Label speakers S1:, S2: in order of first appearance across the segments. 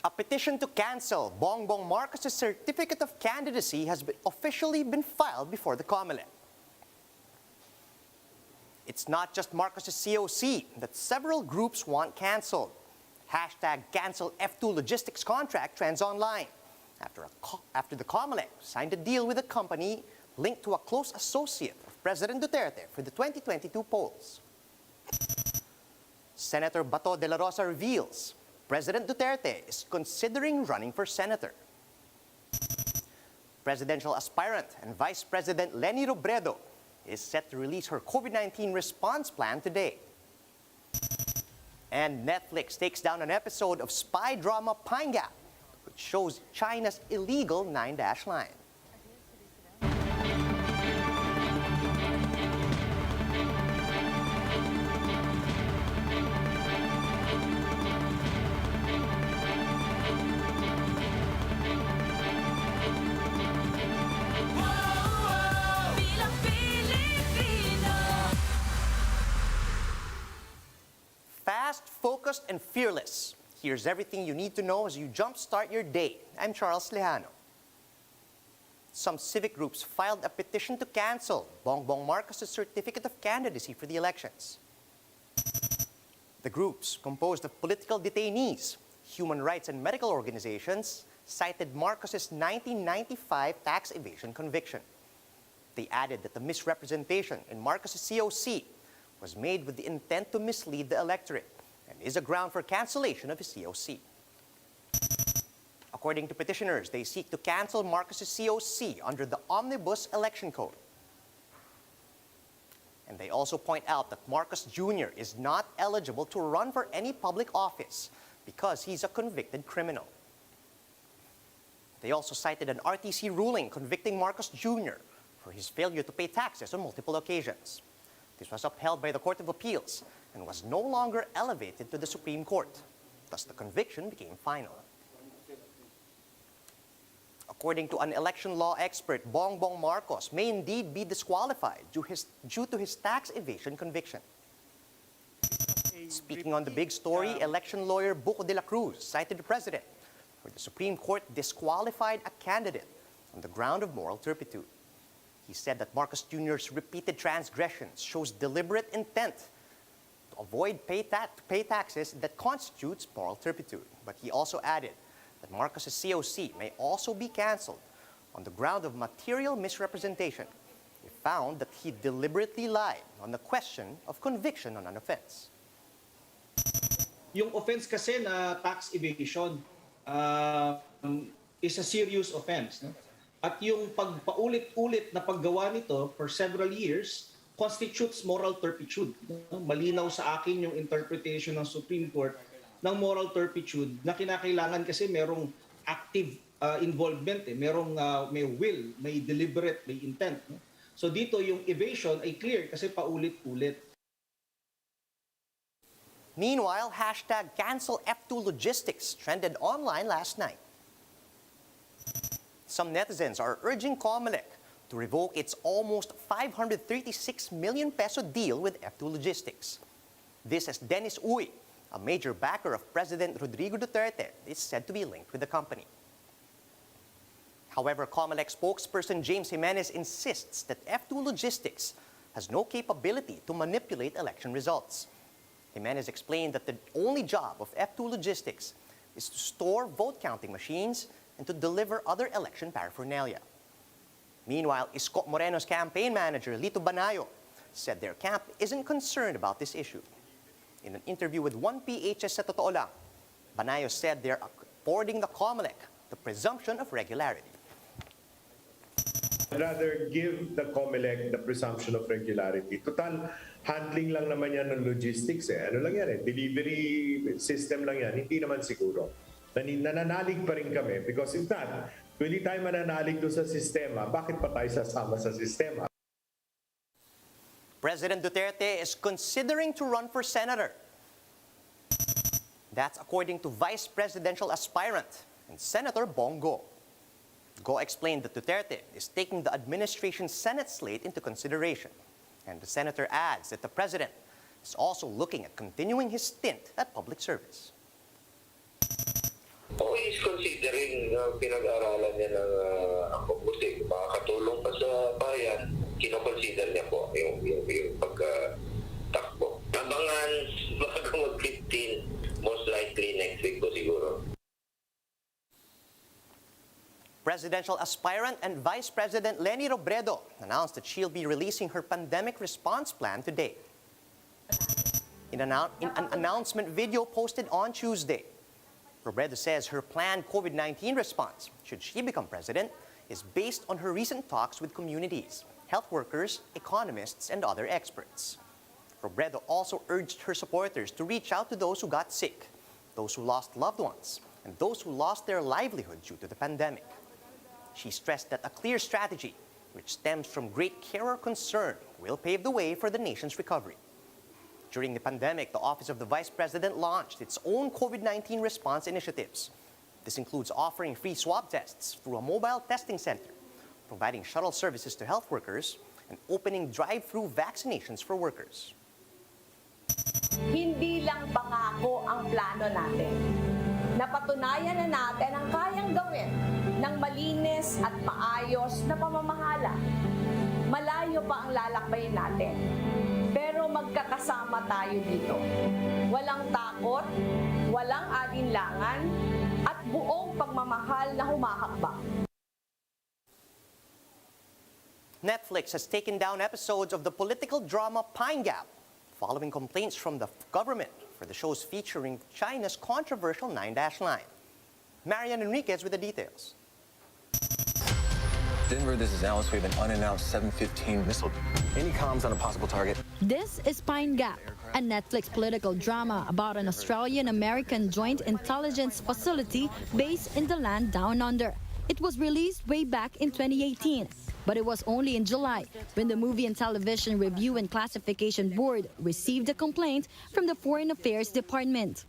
S1: A petition to cancel Bongbong Marcos' certificate of candidacy has officially been filed before the COMELEC. It's not just Marcos' COC that several groups want canceled. Hashtag cancel F2 logistics contract trends online after the COMELEC signed a deal with a company linked to a close associate of President Duterte for the 2022 polls. Senator Bato de la Rosa reveals President Duterte is considering running for senator. Presidential aspirant and Vice President Leni Robredo is set to release her COVID-19 response plan today. And Netflix takes down an episode of spy drama Pine Gap, which shows China's illegal 9-dash line. Fast, focused, and fearless. Here's everything you need to know as you jumpstart your day. I'm Charles Lejano. Some civic groups filed a petition to cancel Bongbong Marcos' certificate of candidacy for the elections. The groups, composed of political detainees, human rights and medical organizations, cited Marcos' 1995 tax evasion conviction. They added that the misrepresentation in Marcos' COC was made with the intent to mislead the electorate and is a ground for cancellation of his COC. According to petitioners, they seek to cancel Marcos' COC under the Omnibus Election Code. And they also point out that Marcos Jr. is not eligible to run for any public office because he's a convicted criminal. They also cited an RTC ruling convicting Marcos Jr. for his failure to pay taxes on multiple occasions. This was upheld by the Court of Appeals and was no longer elevated to the Supreme Court. Thus, the conviction became final. According to an election law expert, Bongbong Marcos may indeed be disqualified due to his tax evasion conviction. Speaking on the big story, election lawyer Buko de la Cruz cited the president, where the Supreme Court disqualified a candidate on the ground of moral turpitude. He said that Marcos Jr.'s repeated transgressions shows deliberate intent to avoid pay taxes that constitutes moral turpitude. But he also added that Marcos' COC may also be canceled on the ground of material misrepresentation. He found that he deliberately lied on the question of conviction on an offense.
S2: Yung offense kasi na tax evasion is a serious offense. No? At yung pagpaulit-ulit na paggawa nito for several years constitutes moral turpitude. Malinaw sa akin yung interpretation ng Supreme Court ng moral turpitude na kinakailangan kasi merong active involvement, may will, may deliberate, may intent. So dito yung evasion ay clear kasi paulit-ulit.
S1: Meanwhile, hashtag cancel F2 logistics trended online last night. Some netizens are urging COMELEC to revoke its almost 536 million peso deal with F2 Logistics. This as Dennis Uy, a major backer of President Rodrigo Duterte, is said to be linked with the company. However, COMELEC spokesperson James Jimenez insists that F2 Logistics has no capability to manipulate election results. Jimenez explained that the only job of F2 Logistics is to store vote counting machines and to deliver other election paraphernalia. Meanwhile, Isko Moreno's campaign manager, Lito Banayo, said their camp isn't concerned about this issue. In an interview with 1PHS sa Totoo Lang, Banayo said they're affording the COMELEC the presumption of regularity.
S3: I'd rather give the COMELEC the presumption of regularity. Total, handling lang naman yan ng logistics eh. Ano lang yan eh, delivery system lang yan, hindi naman siguro. Nananalig pa rin kami because if not, kung hindi tayo mananalig doon sa sistema, bakit pa tayo sasama sa sistema?
S1: President Duterte is considering to run for senator. That's according to Vice Presidential aspirant and Senator Bongo. Go explained that Duterte is taking the administration's Senate slate into consideration. And the senator adds that the president is also looking at continuing his stint at public service.
S4: Oo, he's considering pinag-aralan niya ng ang mabuti. Makakatulong pa sa bayan, kinoconsider niya po yung pagtakbo. Abangan bago mag-15, most likely next week po siguro.
S1: Presidential aspirant and Vice President Leni Robredo announced that she'll be releasing her pandemic response plan today. In an announcement video posted on Tuesday, Robredo says her planned COVID-19 response, should she become president, is based on her recent talks with communities, health workers, economists, and other experts. Robredo also urged her supporters to reach out to those who got sick, those who lost loved ones, and those who lost their livelihood due to the pandemic. She stressed that a clear strategy, which stems from great care or concern, will pave the way for the nation's recovery. During the pandemic, the Office of the Vice President launched its own COVID-19 response initiatives. This includes offering free swab tests through a mobile testing center, providing shuttle services to health workers, and opening drive-through vaccinations for workers.
S5: Hindi lang pangako ang plano natin. Napatunayan na natin ang kayang gawin ng malinis at maayos na pamamahala. Malayo pa ang lalakbayin natin, pero magkakasama tayo dito. Walang takot, walang alinlangan, at buong pagmamahal na humahakbang.
S1: Netflix has taken down episodes of the political drama Pine Gap, following complaints from the government for the shows featuring China's controversial 9-line. Marian Enriquez with the details.
S6: Denver, this is Alice. We have an unannounced 715 missile. Any comms on a possible target?
S7: This is Pine Gap, a Netflix political drama about an Australian-American joint intelligence facility based in the land down under. It was released way back in 2018, but it was only in July when the Movie and Television Review and Classification Board received a complaint from the Foreign Affairs Department.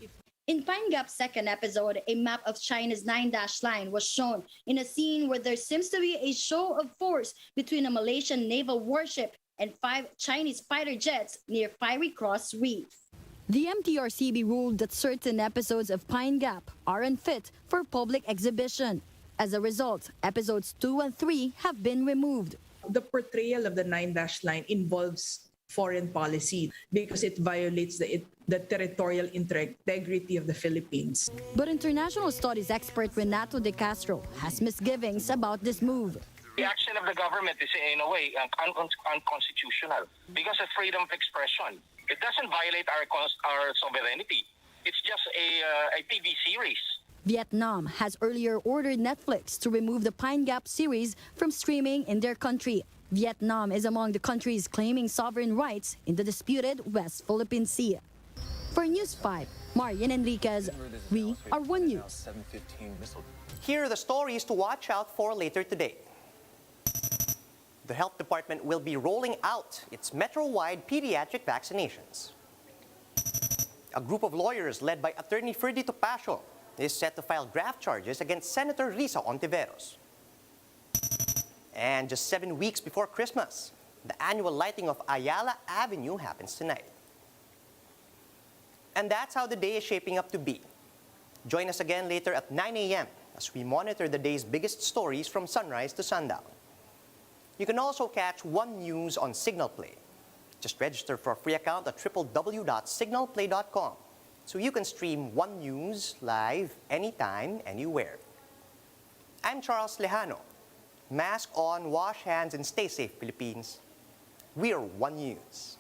S8: In Pine Gap's second episode, a map of China's 9-line was shown in a scene where there seems to be a show of force between a Malaysian naval warship and 5 Chinese fighter jets near Fiery Cross Reef.
S7: The MTRCB ruled that certain episodes of Pine Gap are unfit for public exhibition. As a result, episodes 2 and 3 have been removed.
S9: The portrayal of the 9-line involves foreign policy because it violates the territorial integrity of the Philippines.
S7: But international studies expert Renato De Castro has misgivings about this move.
S10: The action of the government is in a way unconstitutional because of freedom of expression. It doesn't violate our sovereignty. It's just a TV series.
S7: Vietnam has earlier ordered Netflix to remove the Pine Gap series from streaming in their country. Vietnam is among the countries claiming sovereign rights in the disputed West Philippine Sea. For News 5, Marian Enriquez, we are One News.
S1: Here are the stories to watch out for later today. The Health Department will be rolling out its metro-wide pediatric vaccinations. A group of lawyers led by Attorney Ferdy Topacio is set to file graft charges against Senator Risa Ontiveros. And just 7 weeks before Christmas, the annual lighting of Ayala Avenue happens tonight. And that's how the day is shaping up to be. Join us again later at 9 a.m. as we monitor the day's biggest stories from sunrise to sundown. You can also catch One News on Signal Play. Just register for a free account at www.signalplay.com so you can stream One News live anytime, anywhere. I'm Charles Lejano. Mask on, wash hands, and stay safe, Philippines. We are One News.